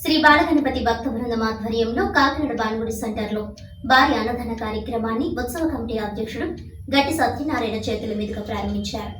శ్రీ బాలగణపతి భక్త బృందం ఆధ్వర్యంలో కాకినాడ బాన్గుడి సెంటర్లో భారీ అన్నదాన కార్యక్రమాన్ని ఉత్సవ కమిటీ అధ్యక్షుడు గట్టి సత్యనారాయణ చేతుల మీదుగా ప్రారంభించారు.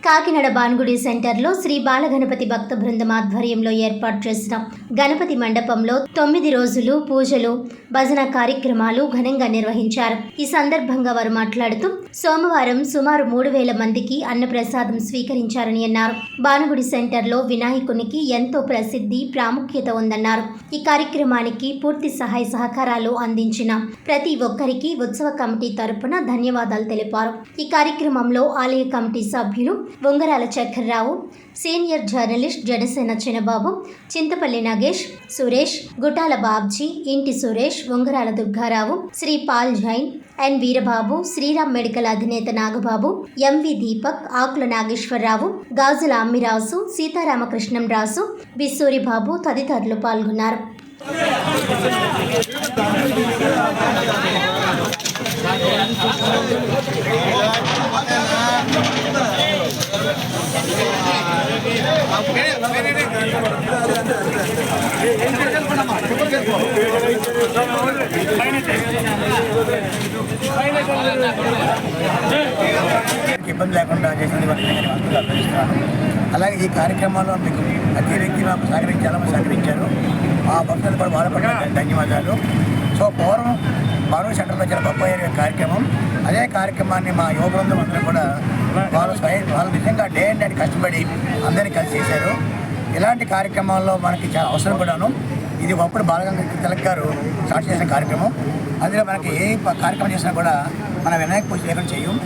కాకినాడ బాన్గుడి సెంటర్లో శ్రీ బాలగణపతి భక్త బృందం ఆధ్వర్యంలో ఏర్పాటు చేసిన గణపతి మండపంలో 9 రోజులు పూజలు, భజన కార్యక్రమాలు ఘనంగా నిర్వహించారు. ఈ సందర్భంగా వారు మాట్లాడుతూ సోమవారం సుమారు 3000 మందికి అన్నప్రసాదం స్వీకరించారని అన్నారు. బాన్గుడి సెంటర్లో వినాయకునికి ఎంతో ప్రసిద్ధి, ప్రాముఖ్యత ఉందన్నారు. ఈ కార్యక్రమానికి పూర్తి సహాయ సహకారాలు అందించిన ప్రతి ఒక్కరికి ఉత్సవ కమిటీ తరపున ధన్యవాదాలు తెలిపారు. ఈ కార్యక్రమంలో ఆలయ కమిటీ సభ్యులు ఉంగరాల చక్రరావు, సీనియర్ జర్నలిస్ట్ జనసేన చిన్నబాబు, చింతపల్లి నగేష్, సురేష్, గుటాల బాబ్జీ, ఇంటి సురేష్, ఉంగరాల దుర్గారావు, శ్రీ పాల్ జైన్, ఎన్ వీరబాబు, శ్రీరామ్ మెడికల్ అధినేత నాగబాబు, ఎంవి దీపక్, ఆకుల నాగేశ్వరరావు, గాజుల అమ్మిరాజు, సీతారామకృష్ణం రాజు, బిస్సూరి బాబు తదితరులు పాల్గొన్నారు. ఇబ్బంది లేకుండా చేసినందుకు అభినందిస్తున్నాను. అలాగే ఈ కార్యక్రమంలో మీకు ప్రతి వ్యక్తి మాకు చాలా సహకరించారు. ఆ భక్తులు కూడా బాధపడిన ధన్యవాదాలు. సో పూర్వం బాన్గుడి సెంటర్లో వచ్చిన గొప్ప కార్యక్రమం, అదే కార్యక్రమాన్ని మా యువ బృందం అందరూ కూడా వాళ్ళు నిజంగా డే అండ్ నైట్ కష్టపడి అందరినీ కలిసి చేశారు. ఇలాంటి కార్యక్రమాల్లో మనకి చాలా అవసరం కూడాను. ఇది ఒకప్పుడు బాలగంగాధర తిలక్ గారు స్టార్ట్ చేసిన కార్యక్రమం. అందులో మనకి ఏ కార్యక్రమం చేసినా కూడా మన వినాయక పూజ లేకుండా చేయం.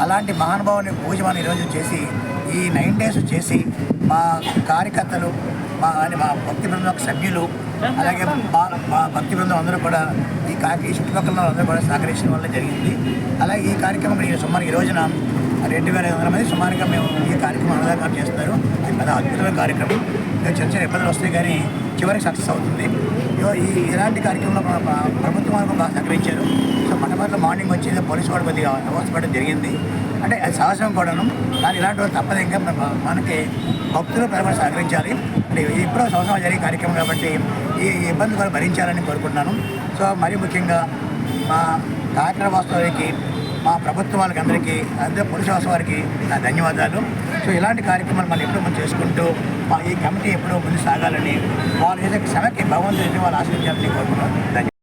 అలాంటి మహానుభావుని పూజ మనం ఈరోజు చేసి ఈ 9 days చేసి మా కార్యకర్తలు, మా భక్తి బృందం సభ్యులు, అలాగే మా భక్తి బృందం అందరూ కూడా ఈ చుట్టుపక్కల అందరూ కూడా సహకరించడం వల్ల జరిగింది. అలాగే ఈ కార్యక్రమం సుమారు ఈ రోజున 2500 మంది సుమారుగా మేము ఈ కార్యక్రమం అన్నదానం చేస్తున్నారు. అది పెద్ద అద్భుతమైన కార్యక్రమం. చిన్న చిన్న ఇబ్బందులు వస్తాయి కానీ చివరికి సక్సెస్ అవుతుంది. ఇలాంటి కార్యక్రమంలో ప్రభుత్వం వరకు బాగా సహకరించారు. సో మొట్టమొదటి మార్నింగ్ వచ్చేది పోలీసు వాడు కొద్దిగా అవసరపడడం జరిగింది. అంటే అది సహజం కూడాను. కానీ ఇలాంటి వాళ్ళు తప్పదు. ఇంకా మనకి భక్తులు ప్రజలు సహకరించాలి. అంటే ఇప్పుడు సంవత్సరం జరిగే కార్యక్రమం కాబట్టి ఈ ఇబ్బంది కూడా భరించాలని కోరుకుంటున్నాను. సో మరీ ముఖ్యంగా మా కాకినాడ వాస్తవానికి, మా ప్రభుత్వం వాళ్ళకి అందరికీ, అందరూ పోలీసు వాసు వారికి నా ధన్యవాదాలు. సో ఇలాంటి కార్యక్రమాలు మనం ఎప్పుడూ మనం చేసుకుంటూ ఈ కమిటీ ఎప్పుడూ ముందు సాగాలని, వాళ్ళు చేసే శ్రమకి భగవంతుని వాళ్ళు ఆశీర్వదించాలని కోరుకుంటున్నాను.